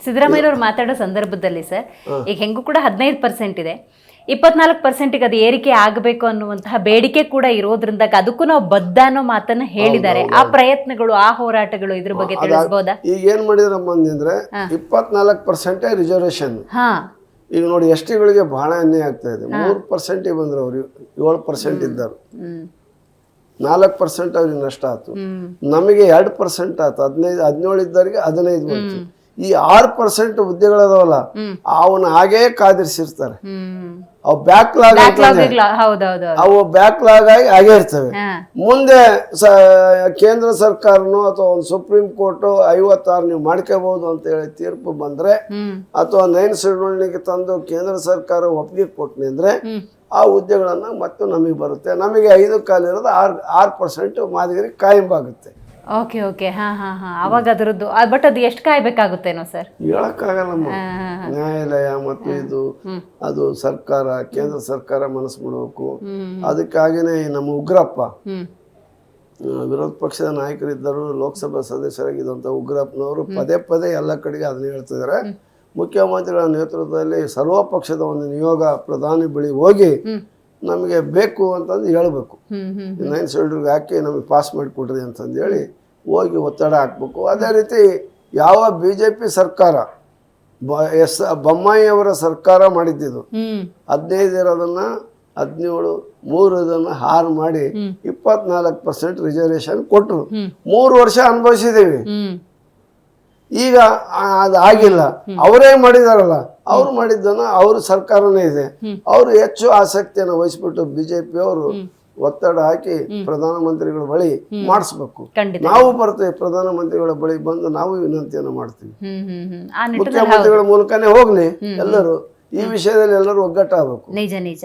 ಸಿದ್ದರಾಮಯ್ಯವ್ರು ಮಾತಾಡೋ ಸಂದರ್ಭದಲ್ಲಿ ಸರ್ ಈಗ ಹೆಂಗೂ ಕೂಡ 15% ಇದೆ, 24%ಗೆ ಅದು ಏರಿಕೆ ಆಗಬೇಕು ಅನ್ನುವಂತಹ ಬೇಡಿಕೆ ಕೂಡ ಇರೋದ್ರಿಂದ ಅದಕ್ಕೂ ನಾವು ಬದ್ಧ ಅನ್ನೋ ಮಾತನ್ನ ಹೇಳಿದ್ದಾರೆ. ಆ ಪ್ರಯತ್ನಗಳು, ಆ ಹೋರಾಟಗಳು ಇದ್ರ ಬಗ್ಗೆ ತಿಳಿಸಬಹುದಾ? ಈಗ ಏನ್ ಮಾಡಿದ್ರಮ್ಮ ಅಂದ್ರೆ 24% ರಿಸರ್ವೇಶನ್. ಹಾ, ಈಗ ನೋಡಿ ಎಸ್ ಟಿಗಳಿಗೆ ಬಹಳ ಅನ್ಯಾಯ ಆಗ್ತಾ ಇದೆ. 3% ಬಂದ್ರು ಅವ್ರು, 7% ಇದ್ದರು, 4% ಅವ್ರಿಗೆ ನಷ್ಟ ಆಯ್ತು. ನಮಗೆ 2% ಆಯ್ತು, 17 ಇದ್ದವರಿಗೆ 15 ಬಂತು. ಈ 6% ಹುದ್ದೆಗಳದಾವಲ್ಲ ಅವನ್ನ ಹಾಗೇ ಕಾದಿರಿಸಿರ್ತಾರೆ. ಅವು ಬ್ಯಾಕ್ಲಾಗ್ ಅವು ಬ್ಯಾಕ್ಲಾಗ್ ಆಗಿ ಹಾಗೇ ಇರ್ತವೆ. ಮುಂದೆ ಕೇಂದ್ರ ಸರ್ಕಾರನೋ ಅಥವಾ ಒಂದು ಸುಪ್ರೀಂ ಕೋರ್ಟ್ 56 ನೀವು ಮಾಡ್ಕೋಬಹುದು ಅಂತ ಹೇಳಿ ತೀರ್ಪು ಬಂದ್ರೆ ಅಥವಾ 9 ಶೆಡ್ಯೂಲ್ನಿಗೆ ತಂದು ಕೇಂದ್ರ ಸರ್ಕಾರ ಒಪ್ಪಿಗೆ ಕೊಟ್ಟನಿ ಅಂದ್ರೆ ಆ ಹುದ್ದೆಗಳನ್ನ ಮತ್ತೆ ನಮಗೆ ಬರುತ್ತೆ. ನಮಗೆ 5 ಕಾಲ ಇರೋದು 6% ಮಾದರಿ ಕಾಯಂಬಾಗುತ್ತೆ. ಓಕೆ ಓಕೆ, ಹಾ ಹಾ ಹಾ, ಅವಾಗ ಅದರದ್ದು ಬಟ್ ಅದು ಎಷ್ಟು ಕಾಯ್ಬೇಕಾಗುತ್ತೇನೋ ಸರ್? ಹೇಳಕ್ಕಾಗಲ್ಲಮ್ಮ. ನ್ಯಾಯಾಲಯ ಮತ್ತು ಇದು ಅದು ಸರ್ಕಾರ, ಕೇಂದ್ರ ಸರ್ಕಾರ ಮನಸ್ಸು ಮಾಡಬೇಕು. ಅದಕ್ಕಾಗಿನೇ ನಮ್ಮ ಉಗ್ರಪ್ಪ, ವಿರೋಧ ಪಕ್ಷದ ನಾಯಕರಿದ್ದರು, ಲೋಕಸಭಾ ಸದಸ್ಯರಾಗಿದ್ದಂಥ ಉಗ್ರಪ್ಪನವರು ಪದೇ ಪದೇ ಎಲ್ಲ ಕಡೆಗೆ ಅದನ್ನ ಹೇಳ್ತಿದ್ದಾರೆ. ಮುಖ್ಯಮಂತ್ರಿಗಳ ನೇತೃತ್ವದಲ್ಲಿ ಸರ್ವ ಪಕ್ಷದ ಒಂದು ನಿಯೋಗ ಪ್ರಧಾನಿ ಬಳಿ ಹೋಗಿ ನಮಗೆ ಬೇಕು ಅಂತಂದು ಹೇಳಬೇಕು. 9 ಶೆಡ್ಯೂಲ್ಗೆ ಹಾಕಿ ನಮಗೆ ಪಾಸ್ ಮಾಡಿಕೊಡ್ರಿ ಅಂತಂದು ಹೇಳಿ ಹೋಗಿ ಒತ್ತಡ ಹಾಕ್ಬೇಕು. ಅದೇ ರೀತಿ ಯಾವ BJP ಸರ್ಕಾರ, ಬೊಮ್ಮಾಯಿ ಅವರ ಸರ್ಕಾರ ಮಾಡಿದ್ದಿದ್ದು 15 ಇರೋದನ್ನ 17, 3 ಇದನ್ನ 6 ಮಾಡಿ 24% ರಿಸರ್ವೇಶನ್ ಕೊಟ್ಟರು. 3 ವರ್ಷ ಅನುಭವಿಸಿದ್ದೀವಿ. ಈಗ ಅದು ಆಗಿಲ್ಲ. ಅವರೇ ಮಾಡಿದಾರಲ್ಲ, ಅವ್ರು ಮಾಡಿದ್ದನ್ನ ಅವ್ರ ಸರ್ಕಾರನೇ ಇದೆ. ಅವರು ಹೆಚ್ಚು ಆಸಕ್ತಿಯನ್ನು ವಹಿಸ್ಬಿಟ್ಟು BJP ಅವರು ಒತ್ತಡ ಹಾಕಿ ಪ್ರಧಾನಮಂತ್ರಿಗಳ ಬಳಿ ಮಾಡಿಸ್ಬೇಕು. ನಾವು ಬರ್ತೇವೆ, ಪ್ರಧಾನಮಂತ್ರಿಗಳ ಬಳಿ ಬಂದು ನಾವು ವಿನಂತಿಯನ್ನು ಮಾಡ್ತೀವಿ. ಮುಖ್ಯಮಂತ್ರಿಗಳ ಮೂಲಕನೇ ಹೋಗ್ಲಿ ಎಲ್ಲರೂ ಈ ವಿಷಯದಲ್ಲಿ ಎಲ್ಲರೂ ಒಗ್ಗಟ್ಟಾಗಬೇಕು. ನಿಜ ನಿಜ.